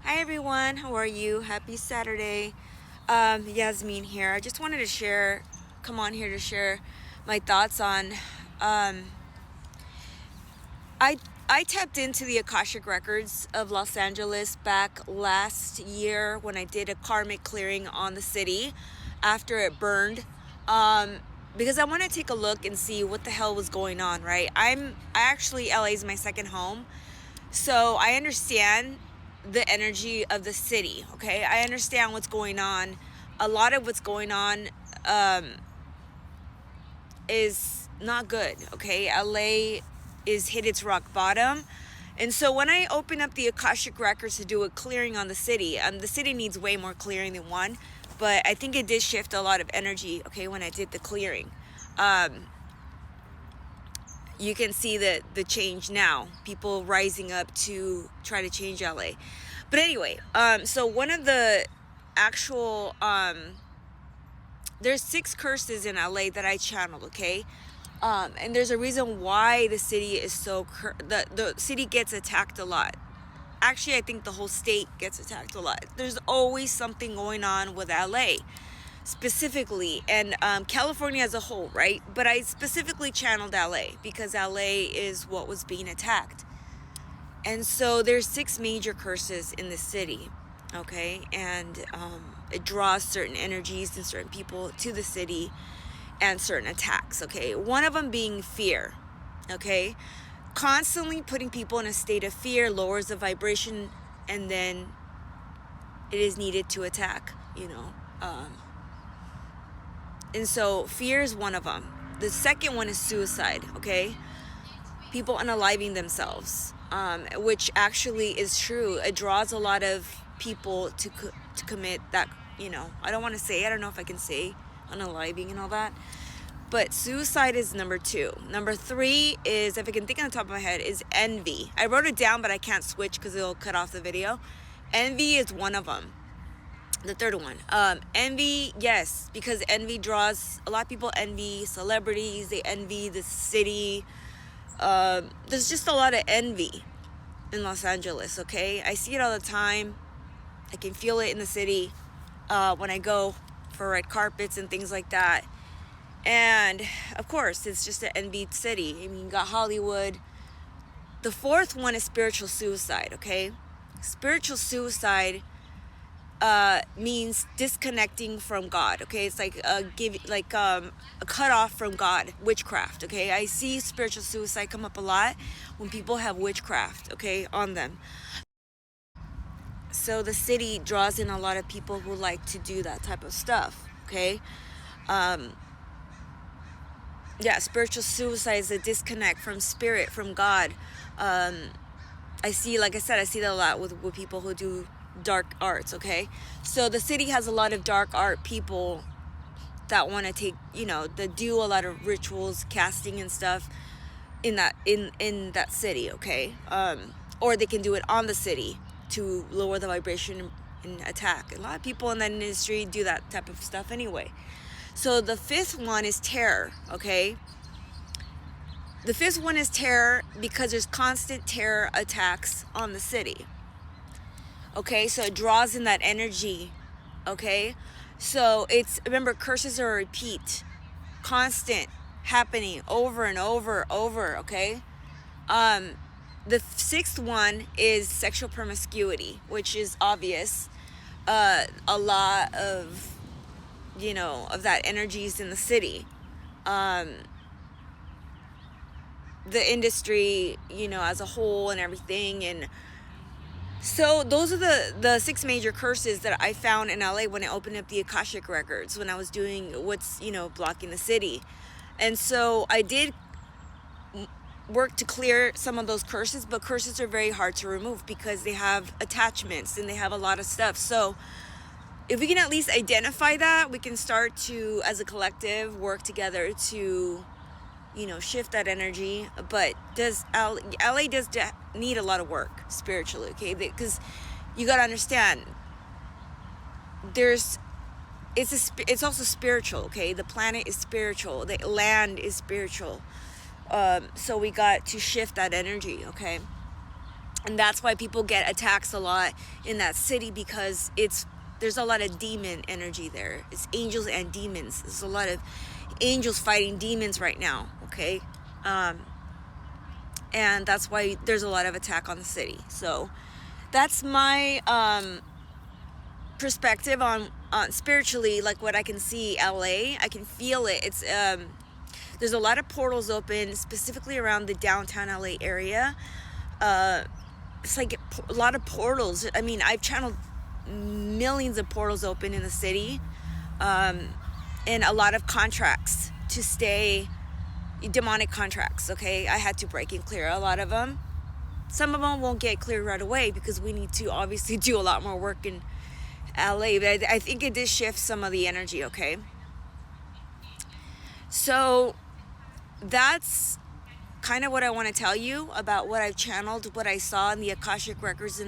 Hi everyone, how are you? Happy Saturday. Yasmin here. I just wanted to come on here to share my thoughts on. Um, I I tapped into the Akashic records of Los Angeles back last year when I did a karmic clearing on the city after it burned. Um, because I want to take a look and see what the hell was going on. Right? LA is my second home. So I understand the energy of the city, okay? I understand what's going on. A lot of what's going on is not good, okay? LA is hit its rock bottom. And so when I open up the Akashic records to do a clearing on the city needs way more clearing than one, but I think it did shift a lot of energy, okay, when I did the clearing. You can see the change now, people rising up to try to change LA. But anyway, so one of the actual there's 6 curses in LA that I channeled, okay? And there's a reason why the city is the city gets attacked a lot. Actually, I think the whole state gets attacked a lot. There's always something going on with LA specifically, and California as a whole, right? But I specifically channeled LA because LA is what was being attacked. And so there's 6 major curses in the city, okay? And it draws certain energies and certain people to the city and certain attacks, okay? One of them being fear, okay? Constantly putting people in a state of fear lowers the vibration, and then it is needed to attack, and so fear is one of them. The second one is suicide, okay? People unaliving themselves, which actually is true. It draws a lot of people to commit that, I don't want to say, I don't know if I can say unaliving and all that. But suicide is number 2. Number 3 is, if I can think on the top of my head, is envy. I wrote it down, but I can't switch because it'll cut off the video. Envy is one of them. The third one, envy, yes, because envy draws a lot of people. Envy celebrities, they envy the city. There's just a lot of envy in Los Angeles, okay? I see it all the time. I can feel it in the city when I go for red carpets and things like that. And of course, it's just an envied city. I mean, you got Hollywood. The fourth one is spiritual suicide, okay? Spiritual suicide means disconnecting from God, okay? It's like a cut off from God, witchcraft, okay? I see spiritual suicide come up a lot when people have witchcraft, okay, on them. So the city draws in a lot of people who like to do that type of stuff, okay? Spiritual suicide is a disconnect from spirit, from God. I see, like I said, I see that a lot with people who do dark arts, okay? So the city has a lot of dark art people that want to take, that do a lot of rituals, casting and stuff in that city, okay? Or they can do it on the city to lower the vibration and attack. A lot of people in that industry do that type of stuff anyway. So the 5th one is terror, okay? The 5th one is terror because there's constant terror attacks on the city. Okay, so it draws in that energy, okay? So remember, curses are a repeat, constant, happening over and over, okay? The 6th one is sexual promiscuity, which is obvious. A lot of, of that energy is in the city. The industry, as a whole and everything, and so those are the 6 major curses that I found in LA when I opened up the Akashic records, when I was doing what's, blocking the city. And so I did work to clear some of those curses, but curses are very hard to remove because they have attachments and they have a lot of stuff. So if we can at least identify that, we can start to, as a collective, work together to shift that energy. But LA does need a lot of work spiritually, okay? Because you got to understand, it's also spiritual, okay? The planet is spiritual, the land is spiritual. So we got to shift that energy, okay? And that's why people get attacks a lot in that city, because there's a lot of demon energy there. It's angels and demons. There's a lot of angels fighting demons right now, okay? And that's why there's a lot of attack on the city. So that's my perspective on spiritually, like what I can see. LA, I can feel it. It's there's a lot of portals open, specifically around the downtown LA area. It's like a lot of portals. I mean, I've channeled millions of portals open in the city, and a lot of contracts to stay, demonic contracts, okay? I had to break and clear a lot of them. Some of them won't get cleared right away because we need to obviously do a lot more work in LA, but I think it did shift some of the energy, okay? So that's kind of what I want to tell you about what I've channeled, what I saw in the Akashic records.